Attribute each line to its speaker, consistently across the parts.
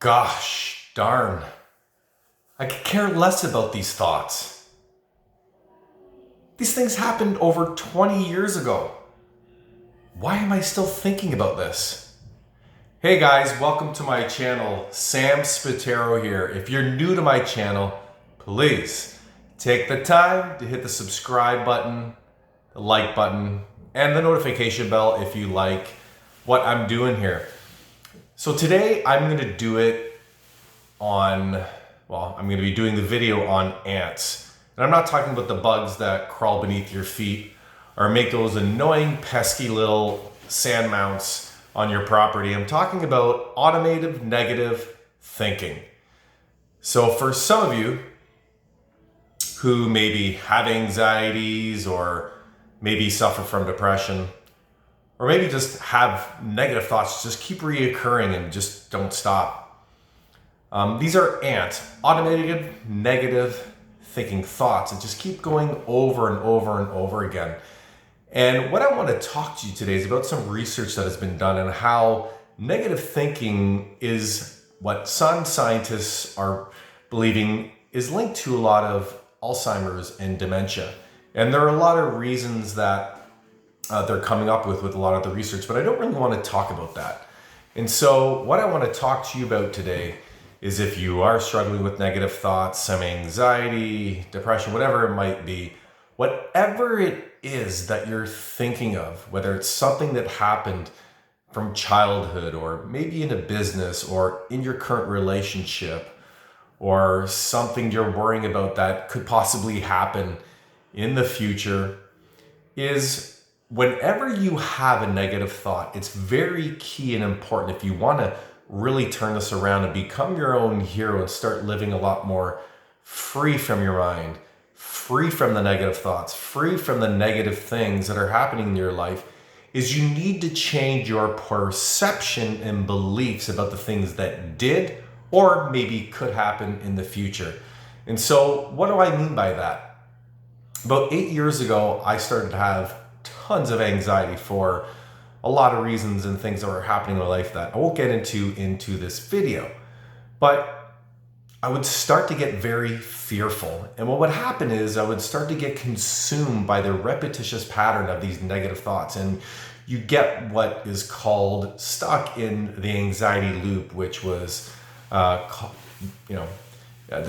Speaker 1: Gosh darn, I could care less about these thoughts. These things happened over 20 years ago. Why am I still thinking about this? Hey guys, welcome to my channel. Sam Spataro here. If you're new to my channel, please take the time to hit the subscribe button, the like button, and the notification bell if you like what I'm doing here. So today I'm going to do it I'm going to be doing the video on ants. And I'm not talking about the bugs that crawl beneath your feet or make those annoying, pesky little sand mounts on your property. I'm talking about automated negative thinking. So for some of you who maybe have anxieties or maybe suffer from depression, or maybe just have negative thoughts just keep reoccurring and just don't stop. These are automated negative thinking thoughts that just keep going over and over and over again. And what I want to talk to you today is about some research that has been done and how negative thinking is what some scientists are believing is linked to a lot of Alzheimer's and dementia. And there are a lot of reasons that they're coming up with a lot of the research, but I don't really want to talk about that. And so what I want to talk to you about today is if you are struggling with negative thoughts, some anxiety, depression, whatever it might be, whatever it is that you're thinking of, whether it's something that happened from childhood or maybe in a business or in your current relationship or something you're worrying about that could possibly happen in the future, is whenever you have a negative thought, it's very key and important if you want to really turn this around and become your own hero and start living a lot more free from your mind, free from the negative thoughts, free from the negative things that are happening in your life, is you need to change your perception and beliefs about the things that did or maybe could happen in the future. And so what do I mean by that? About 8 years ago, I started to have tons of anxiety for a lot of reasons and things that were happening in my life that I won't get into this video. But I would start to get very fearful. And what would happen is I would start to get consumed by the repetitious pattern of these negative thoughts. And you get what is called stuck in the anxiety loop, which was, the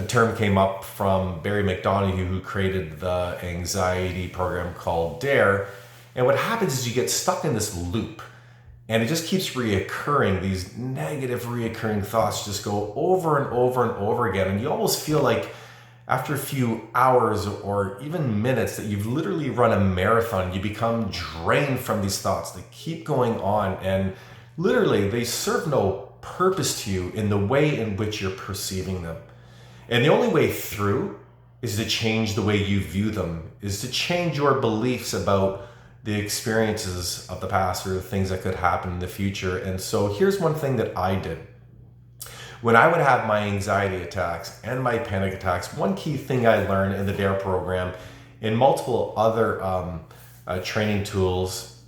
Speaker 1: term came up from Barry McDonough, who created the anxiety program called DARE. And what happens is you get stuck in this loop and it just keeps reoccurring. These negative reoccurring thoughts just go over and over and over again. And you almost feel like after a few hours or even minutes that you've literally run a marathon. You become drained from these thoughts. They keep going on and literally they serve no purpose to you in the way in which you're perceiving them. And the only way through is to change the way you view them, is to change your beliefs about the experiences of the past or the things that could happen in the future. And so here's one thing that I did. When I would have my anxiety attacks and my panic attacks, one key thing I learned in the DARE program and multiple other training tools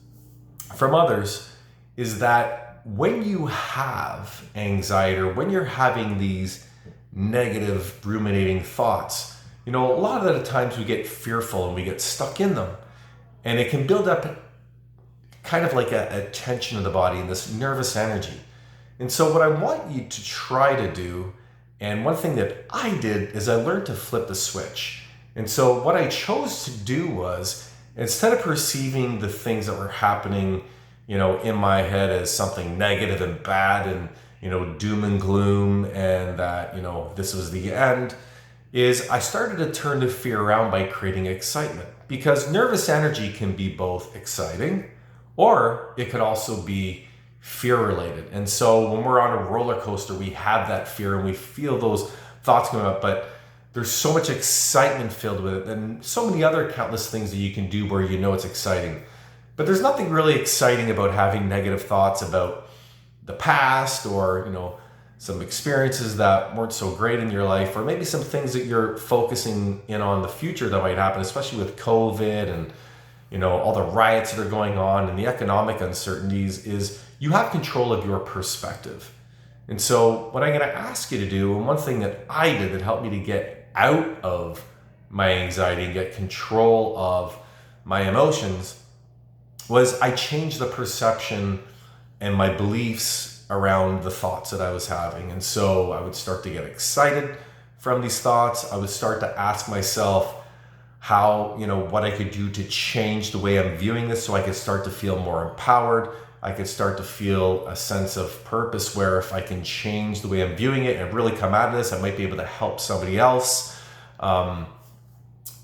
Speaker 1: from others is that when you have anxiety or when you're having these negative ruminating thoughts, a lot of the times we get fearful and we get stuck in them. And it can build up kind of like a tension in the body and this nervous energy. And so what I want you to try to do, and one thing that I did is I learned to flip the switch. And so what I chose to do was, instead of perceiving the things that were happening, in my head as something negative and bad and, doom and gloom and that, this was the end, is I started to turn the fear around by creating excitement. Because nervous energy can be both exciting or it could also be fear related. And so when we're on a roller coaster, we have that fear and we feel those thoughts coming up, but there's so much excitement filled with it and so many other countless things that you can do where it's exciting. But there's nothing really exciting about having negative thoughts about the past or, some experiences that weren't so great in your life, or maybe some things that you're focusing in on the future that might happen, especially with COVID and, all the riots that are going on and the economic uncertainties, is you have control of your perspective. And so what I'm going to ask you to do, and one thing that I did that helped me to get out of my anxiety and get control of my emotions, was I changed the perception and my beliefs around the thoughts that I was having. And so I would start to get excited from these thoughts. I would start to ask myself how, what I could do to change the way I'm viewing this so I could start to feel more empowered. I could start to feel a sense of purpose where if I can change the way I'm viewing it and really come out of this, I might be able to help somebody else. And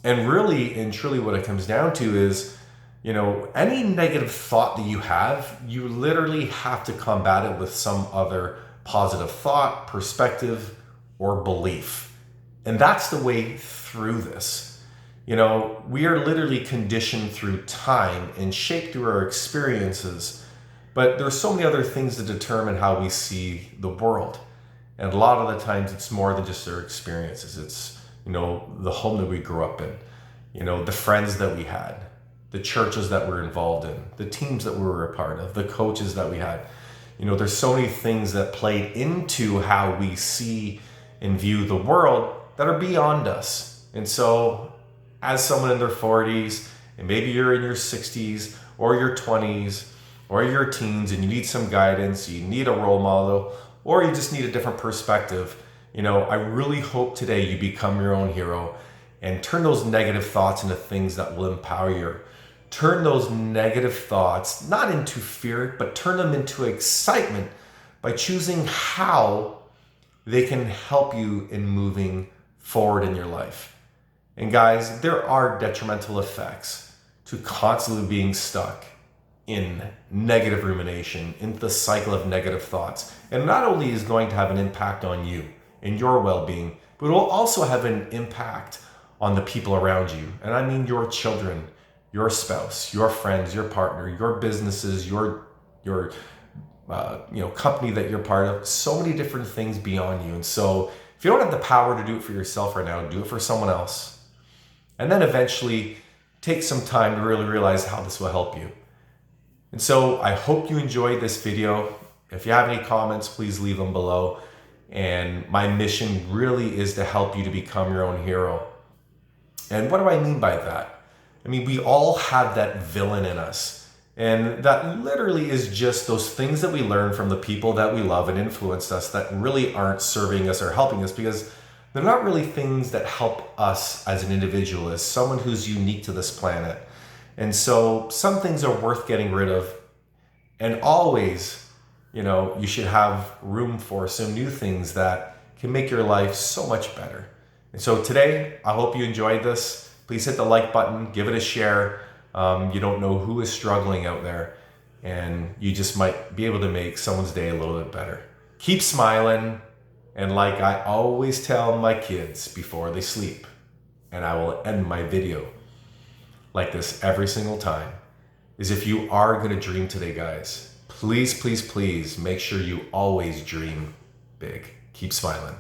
Speaker 1: really and truly what it comes down to is, any negative thought that you have, you literally have to combat it with some other positive thought, perspective, or belief. And that's the way through this. We are literally conditioned through time and shaped through our experiences, but there's so many other things that determine how we see the world. And a lot of the times it's more than just our experiences. It's, the home that we grew up in, the friends that we had, the churches that we're involved in, the teams that we were a part of, the coaches that we had. There's so many things that played into how we see and view the world that are beyond us. And so as someone in their 40s, and maybe you're in your 60s or your 20s or your teens and you need some guidance, you need a role model, or you just need a different perspective, I really hope today you become your own hero and turn those negative thoughts into things that will empower you. Turn those negative thoughts not into fear, but turn them into excitement by choosing how they can help you in moving forward in your life. And guys, there are detrimental effects to constantly being stuck in negative rumination, into the cycle of negative thoughts. And not only is going to have an impact on you and your well-being, but it will also have an impact on the people around you. And I mean your children, your spouse, your friends, your partner, your businesses, your company that you're part of, so many different things beyond you. And so if you don't have the power to do it for yourself right now, do it for someone else. And then eventually take some time to really realize how this will help you. And so I hope you enjoyed this video. If you have any comments, please leave them below. And my mission really is to help you to become your own hero. And what do I mean by that? I mean, we all have that villain in us. And that literally is just those things that we learn from the people that we love and influenced us that really aren't serving us or helping us, because they're not really things that help us as an individual, as someone who's unique to this planet. And so some things are worth getting rid of. And always, you should have room for some new things that can make your life so much better. And so today, I hope you enjoyed this. Please hit the like button, give it a share. You don't know who is struggling out there, and you just might be able to make someone's day a little bit better. Keep smiling. And like I always tell my kids before they sleep, and I will end my video like this every single time, is if you are going to dream today, guys, please, please, please make sure you always dream big. Keep smiling.